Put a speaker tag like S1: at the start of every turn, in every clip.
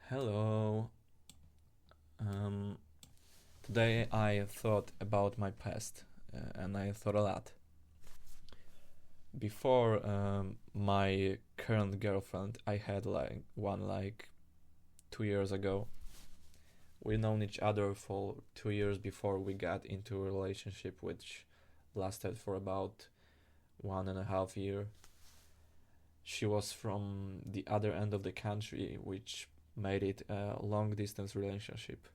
S1: Hello. Um, Today I thought about my past, and I thought a lot. Before my current girlfriend, I had like 2 years ago. We known each other for 2 years before we got into a relationship, which lasted for about 1.5 year. She was from the other end of the country, which made it a long distance relationship.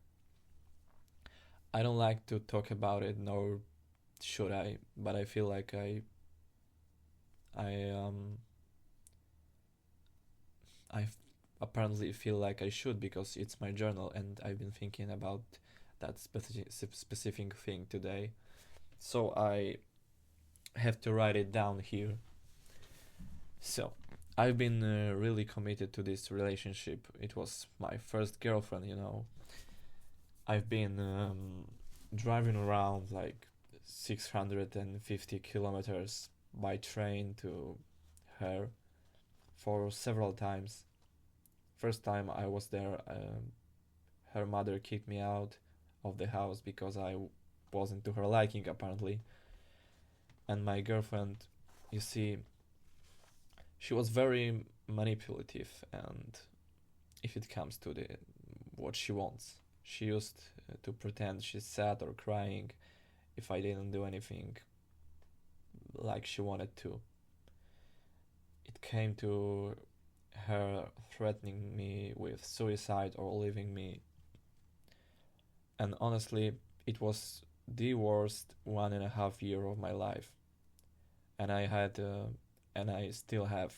S1: I don't like to talk about it, nor should I, but I feel like I I apparently feel like I should because it's my journal and I've been thinking about that specific thing today. So I have to write it down here. So I've been really committed to this relationship. It was my first girlfriend. I've been driving around like 650 kilometers by train to her for several times. First time I was there, her mother kicked me out of the house because I wasn't to her liking apparently. And my girlfriend, you see, she was very manipulative, and if it comes to the what she wants, she used to pretend she's sad or crying if I didn't do anything like she wanted to. It came to her threatening me with suicide or leaving me, and honestly, it was the worst 1.5 year of my life. And and I still have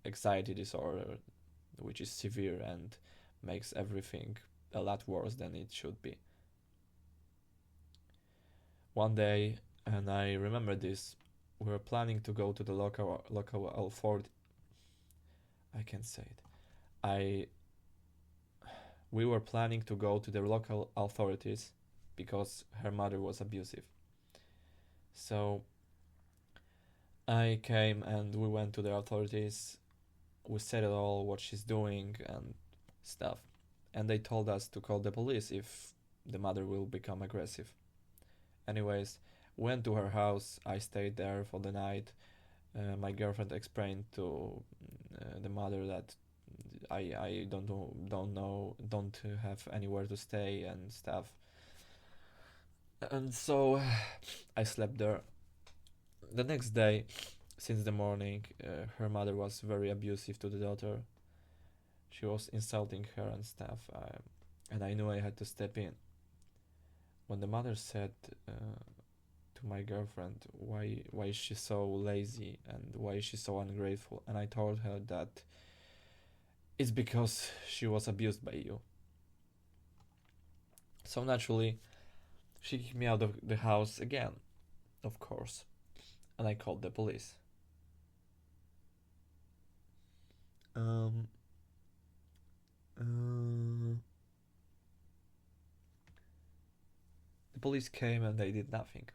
S1: anxiety disorder, which is severe and makes everything a lot worse than it should be. One day, and I remember this, we were planning to go to the local authority. I can't say it. I We were planning to go to the local authorities because her mother was abusive. So I came and we went to the authorities. We said it all, what she's doing and stuff. And they told us to call the police if the mother will become aggressive. Anyways, went to her house. I stayed there for the night. My girlfriend explained to the mother that I don't have anywhere to stay and stuff. And so I slept there. The next day, since the morning, her mother was very abusive to the daughter. She was insulting her and stuff, and I knew I had to step in. When the mother said to my girlfriend, why is she so lazy and why is she so ungrateful, and I told her that it's because she was abused by you. So naturally, she kicked me out of the house again, of course, and I called the police. Um, uh, the police came and they did nothing.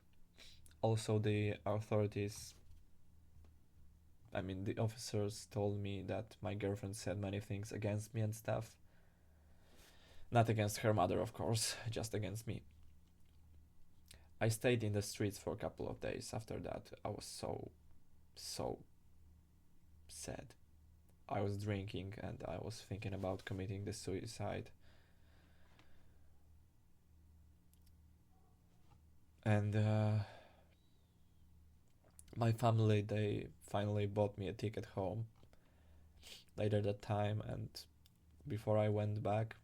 S1: Also, the authorities, I mean, the officers told me that my girlfriend said many things against me and stuff. Not against her mother, of course, just against me. I stayed in the streets for a couple of days after that. I was so sad. I was drinking and I was thinking about committing the suicide. And my family, they finally bought me a ticket home later that time, and before I went back,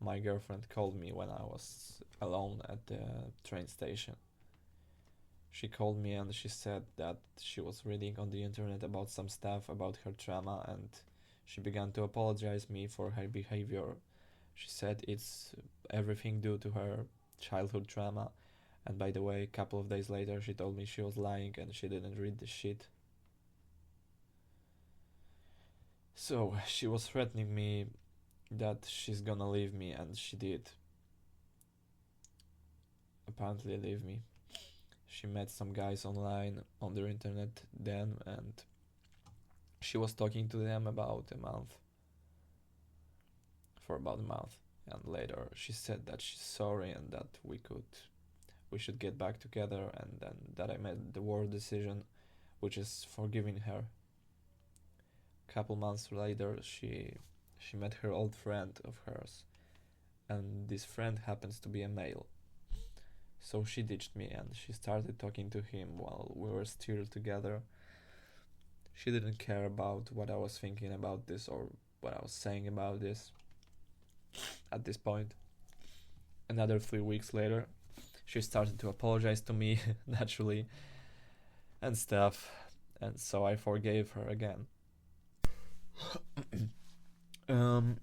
S1: my girlfriend called me when I was alone at the train station. She called me and she said that she was reading on the internet about some stuff about her trauma, and she began to apologize me for her behavior. She said it's everything due to her childhood trauma. And by the way, a couple of days later, she told me she was lying and she didn't read the shit. So she was threatening me that she's gonna leave me, and she did. Apparently, leave me. She met some guys online on the internet then, and she was talking to them about a month. for about a month, and later she said that she's sorry and that we should get back together, and then that I made the worst decision, which is forgiving her. Couple months later, she met her old friend of hers, and this friend happens to be a male. So she ditched me and she started talking to him while we were still together. She didn't care about what I was thinking about this or what I was saying about this at this point. Another 3 weeks later, she started to apologize to me naturally and stuff, and so I forgave her again. um,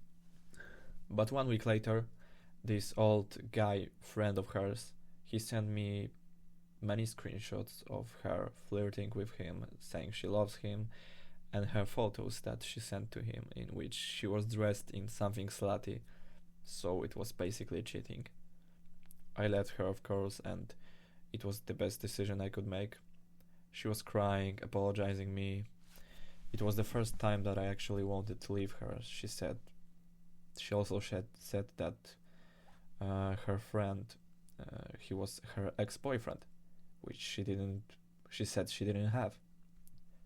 S1: but 1 week later, this old guy friend of hers, he sent me many screenshots of her flirting with him, saying she loves him, and her photos that she sent to him in which she was dressed in something slutty, so it was basically cheating. I left her, of course, and it was the best decision I could make. She was crying, apologizing me. It was the first time that I actually wanted to leave her. She also said that her friend, he was her ex-boyfriend, which she said she didn't have.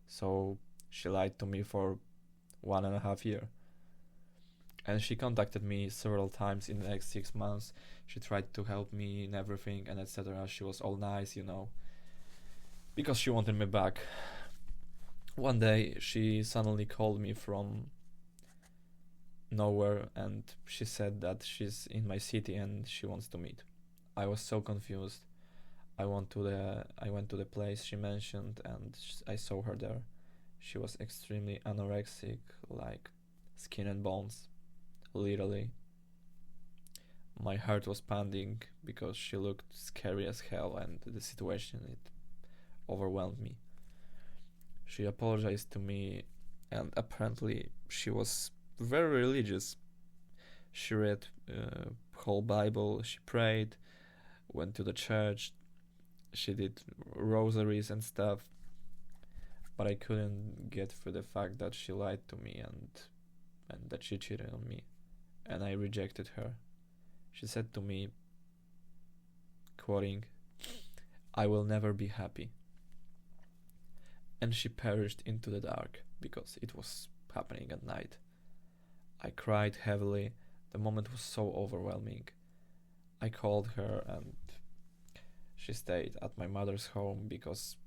S1: So she lied to me for 1.5 years. And she contacted me several times in the next 6 months. She tried to help me in everything and etc. She was all nice, because she wanted me back. One day she suddenly called me from nowhere and she said that she's in my city and she wants to meet. I was so confused. I went to the place she mentioned and I saw her there. She was extremely anorexic, like skin and bones, literally. My heart was pounding because she looked scary as hell and the situation, it overwhelmed me. She apologized to me and apparently she was very religious. She read whole Bible, she prayed, went to the church, she did rosaries and stuff, but I couldn't get through the fact that she lied to me and that she cheated on me, and I rejected her. She said to me, quoting, "I will never be happy." And she perished into the dark because it was happening at night. I cried heavily. The moment was so overwhelming. I called her and she stayed at my mother's home because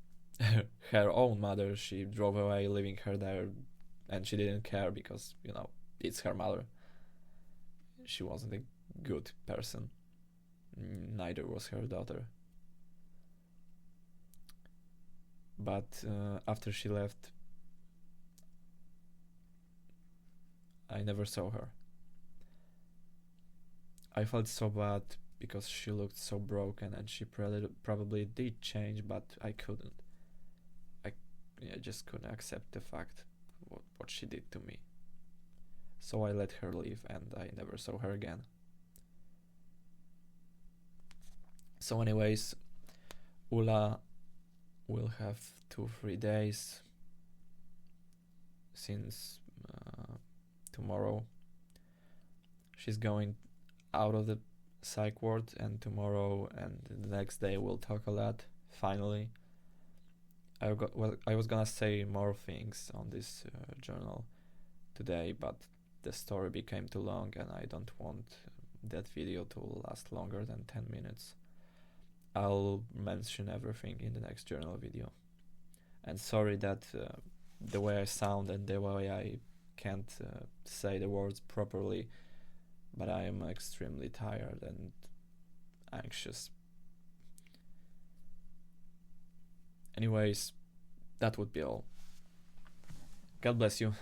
S1: her own mother, she drove away leaving her there, and she didn't care because, it's her mother. She wasn't a good person. Neither was her daughter. But after she left, I never saw her. I felt so bad because she looked so broken and she probably did change, but I couldn't. I just couldn't accept the fact what she did to me. So I let her leave and I never saw her again. So anyways, Ula will have 2-3 days since tomorrow. She's going out of the psych ward, and tomorrow and the next day we'll talk a lot, finally. I was gonna say more things on this journal today, but the story became too long and I don't want that video to last longer than 10 minutes. I'll mention everything in the next journal video. And sorry that the way I sound and the way I can't say the words properly, but I am extremely tired and anxious. Anyways, that would be all. God bless you.